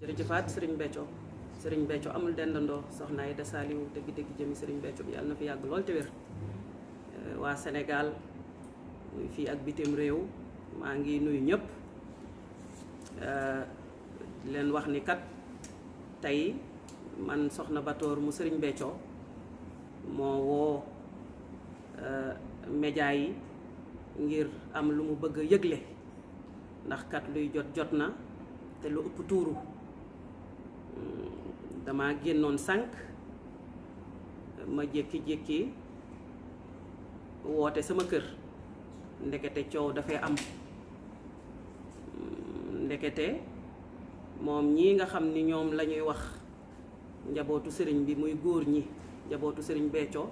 jërëjëfaat Serigne Béthio amul dendandoo soxna Aïda Saliou dëgg-dëgg jëmi Serigne Béthio bi yàlla na fi yàgg lool te wér waa Sénégal muy fii ak bitim réew maa ngi nuyu ñëpp leen wax ni kat tey man soxna Batoor mu Serigne Béthio moo woo média yi ngir am lu mu bëgg a yëgle ndax kat luy jot na te lu ëpp tuuru dama génnoon sànq ma jékki-jékki woote sama kër ndekete coow dafay am ndekete moom ñii nga xam ni ñoom la ñuy wax njabootu sëriñ bi muy góor ñi njabootu sëriñ Béthio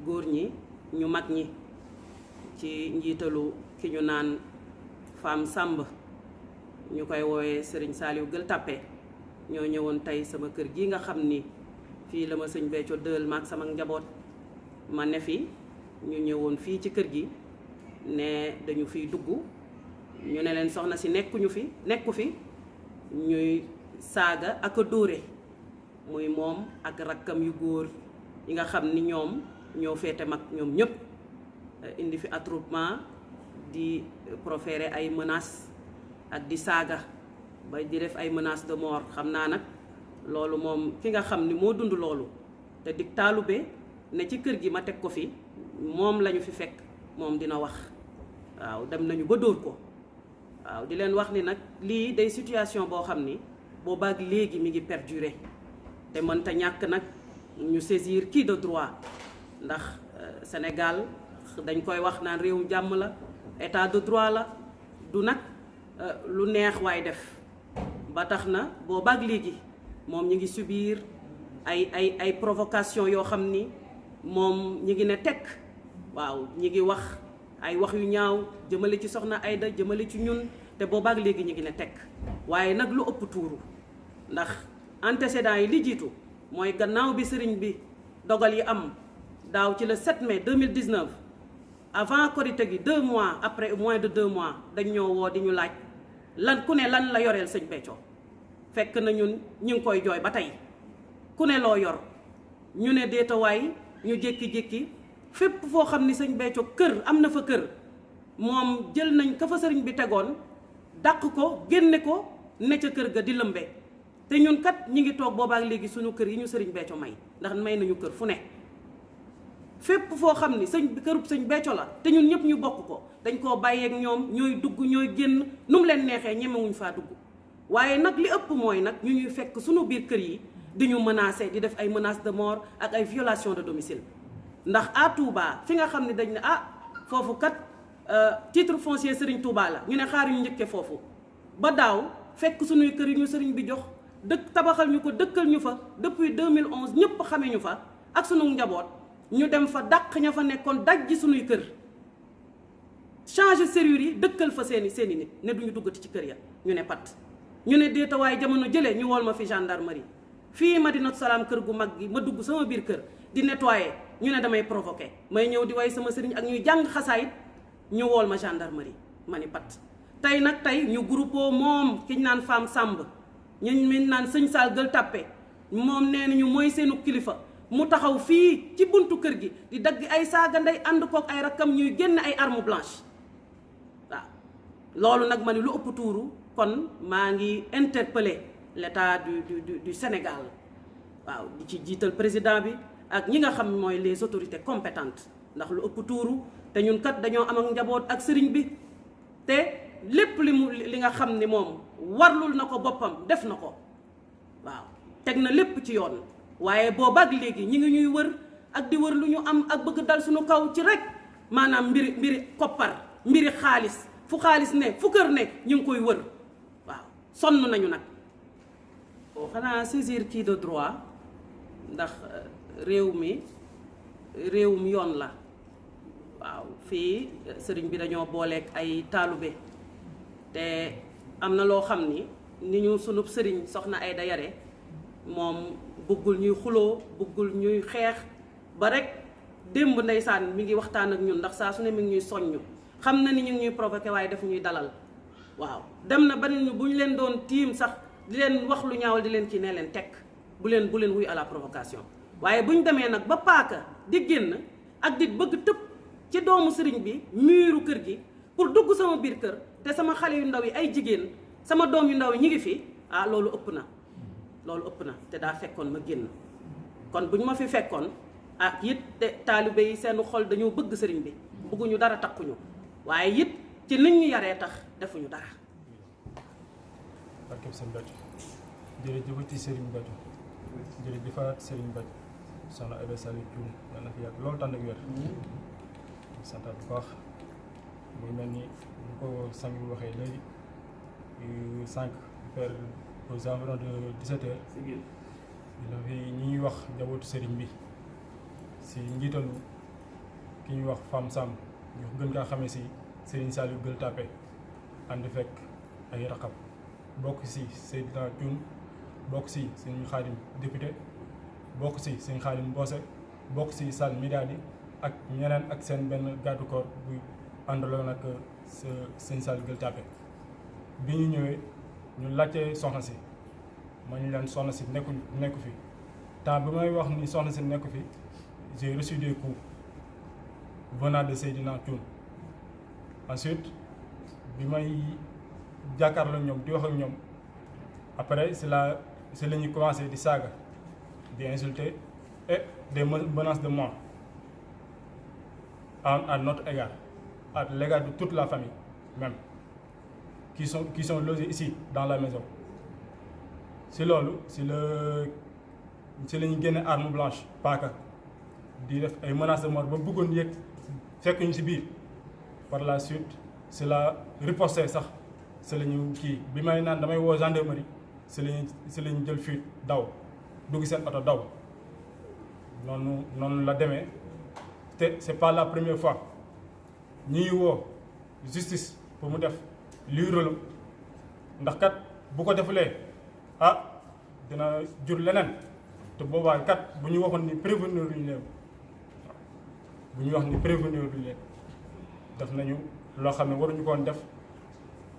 góor ñi ñu mag ñi ci njiitalu ki ñu naan Fam Samb ñu koy woowee Serigne Saliou Gueule Tapée ñoo ñëwoon tey sama kër gi nga xam ni fii la ma sëñ Béthio dël maag sama njaboot ma ne fi ñu ñëwoon fii ci kër gi ne dañu fiy dugg ñu ne leen soxna si nekku fi ñuy saaga ak a dóore muy moom ak rakkam yu góor yi nga xam ni ñoom ñoo féete mag ñoom ñëpp indi fi attroupement di proférer ay menaces ak di saaga ba di def ay menaces de mort xam naa nag loolu moom ki nga xam ni moo dund loolu te di taalube ne ci kër gi ma teg ko fi moom lañu fi fekk moom dina wax waaw dem nañu ba dóor ko waaw di leen wax ni nag lii day situation boo xam ni boobaak léegi mi ngi perdurer te mënta ñàkk nag ñu saisir qui de droit ndax Sénégal dañ koy wax naan réewum jàmm la état de droit la du nag lu neex waay def ba tax na boobaak léegi moom ñi ngi subir ay provocation yoo xam ni moom ñi ngi ne tekk waaw ñi ngi wax ay wax yu ñaaw jëmale ci soxna Aïda jëmale ci ñun te boobaak léegi ñi ngi ne tekk waaye nag lu ëpp tuuru ndax antécédents yi li jiitu mooy gannaaw bi sëriñ bi dogal yi am daaw ci le 7 mai 2019 avant Korité gi 2 mois après moins de 2 mois dañ ñoo woo di ñu laaj lan ku ne lan la yoreel sëñ Béthio fekk na ñun ñu ngi koy jooy ba tey ku ne loo yor ñu ne déetawaay ñu jékki-jékki fépp foo xam ni sëñ Béthio kër am na fa kër moom jël nañ ka fa sëriñ bi tegoon dàq ko génne ko ne ca kër ga di lëmbe te ñun kat ñi ngi toog boobaak léegi suñu kër yi ñu sëriñ Béthio may ndax may nañu kër fu ne fépp foo xam ni kërub sëñ Béthio la te ñun ñëpp ñu bokk ko dañ koo bàyyeek ñoom ñooy dugg ñooy génn nu mu leen neexee ñemewuñ faa dugg waaye nag li ëpp mooy nag ñu ñuy fekk suñu biir kër yi di ñu menacer di def ay menaces de mort ak ay violation de domicile ndax à Touba fi nga xam ne dañ ne foofu kat titre foncier Serigne Touba la ñu ne xaar ñu njëkkee foofu ba daaw fekk suñuy kër yi ñu sëriñ bi jox dëkk tabaxal ñu ko dëkkal ñu fa depuis 2011 ñëpp xamee ñu fa ak sunu njaboot ñu dem fa dàq ña fa nekkoon dajji suñuy kër changer serrure yi dëkkal fa seeni nit ne duñu duggati ci kër ya ñu ne pat ñu ne déetawaay jamono jëlee ñu wool ma fi gendarmerie fii Madinatu Salaam kër gu mag gi ma dugg sama biir kër di nettoyer ñu ne damay provoquer may ñëw di way sama sëriñ ak ñuy jàng xasaayit ñu wool ma gendarmerie ma ni pat tey ñu groupe moom ki ñu naan Fam Samb ñu naan sëñ Sall Gueule Tapée moom nee nañu mooy seenu kilifa mu taxaw fii ci buntu kër gi di dagg ay saaga ndey ànd kook ay rakkam ñuy génn ay arme blanche waaw loolu nag ma ni lu ëpp tuuru kon maa ngi interpeller l'état du Sénégal waaw di ci jiital président bi ak ñi nga xam mooy les autorités compétentes ndax lu ëpp tuuru te ñun kat dañoo am ak njaboot ak sëriñ bi te lépp li nga xam ni moom warlul na ko boppam def na ko waaw teg na lépp ci yoon waaye boobaak léegi ñi ngi ñuy wër ak di wër lu ñu am ak bëgg dal suñu kaw ci rek maanaam mbiri koppar mbiri xaalis fu xaalis ne fu kër ne ñu ngi koy wër waaw sonn nañu nag xanaa saisir qui de droit ndax réewum yoon la waaw fii sëriñ bi dañoo booleeg ay taalube te am na loo xam ni ñu sunub sëriñ soxna Aïda yare moom bëggul ñuy xuloo bëggul ñuy xeex ba rek démb ndeysaan mi ngi waxtaan ak ñun ndax saa su ne mi ngi ñuy soññ xam na ni ñu ngi ñuy provoqué waaye daf ñuy dalal waaw dem na ba ñu bu ñu leen doon tiim sax di leen wax lu ñaawal di leen ci ne leen tekk bu leen wuy à la provocation. waaye bu ñu demee nag ba paaka di génn ak di bëgg tëb ci doomu sëriñ bi miiru kër gi pour dugg sama biir kër te sama xale yu ndaw yi ay jigéen sama doom yu ndaw yi ñi ngi fi loolu ëpp na te daa fekkoon ma génn kon bu ñu ma fi fekkoon it te taalibe yi seen xol dañoo bëgg sëriñ bi bëgguñu dara takkuñu waaye it ci nit ñu yaree tax defuñu dara. barkeb sëñ Béthio jërëjëfati sëriñ Béthio jërëjëfaat sëriñ Béthio soxna Aïda Saliou Thioune yàlla na fi yàgg loolu tànn ak wér santaat bu baax muy mel ni bu ko sang bi waxee léegi 5 vers aux environs de 17 heures dina fi ñi ñuy wax njabootu sëriñ bi si njiitalu ki ñuy wax Fam Sam ñu gën kaa xamee si Serigne Saliou Gueule Tapée ànd fekk ay raqab bokk si Seydina Thioune bokk si Serigne Khadim député bokk si Serigne Khadim Mbose bokk si Sall Midadi ak ñeneen ak seen benn garde corps bu àndaloon ak Serigne Saliou Gueule Tapée bi ñu ñëwee ñu laajte soxna si ma ñu leen soxna si nekku fi temps bi may wax ni soxna si nekku fi j'ai reçu des coups venant de Seydina Thioune. Ensuite bi may jàkkaarloo ñoom di wax ak ñoom après c'est la ñuy commencé di saaga di insulter et des menaces de mort à notre égard, à l'égard de toute la famille même qui sont logés ici dans la maison. Si loolu si la ñu génne arme blanche paaka di def ay menaces de mort ba bëggoon yëg fekk ñu si biir. Par la suite c'est la riposté sax c'est la ñu kii bi may naan damay woo gendarmerie c'est la ñu jël fuite daw dugg seen oto daw noonu la demee te c'est pas la première fois ñuy woo justice pour mu def luy rôle ndax kat bu ko defulee dina jur leneen te boobaa kat bu ñu waxoon ni prévenir luñu leen bu ñu wax ni prévenir luñu leen def nañu loo xam ne waruñu koon def.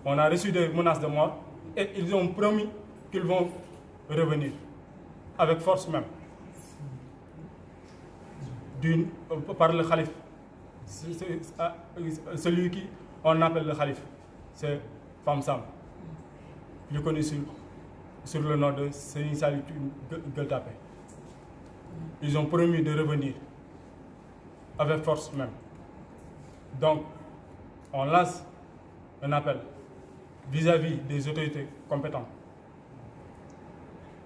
On a reçu des menaces de mort et ils ont promis qu'ils vont revenir avec force même par le khalife. Celui qui on appelle le khalife, c'est Fam Sam, plus connu sur le nom de Serigne Saliou Gueule Tapée. Ils ont promis de revenir avec force même. Donc, on lance un appel vis-à-vis des autorités compétentes.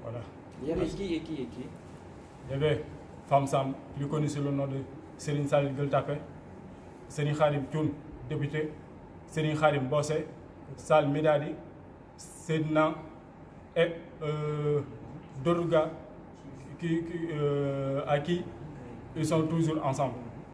Voilà. Il y avait qui? Il y avait Fam Sam, plus connu sous le nom de Serigne Saliou Gueule Tapée, Serigne Khadim Thioune, député, Serigne Khadim Mbose, Sall Midadi, Seydina et d'autres gars à qui ils sont toujours ensemble.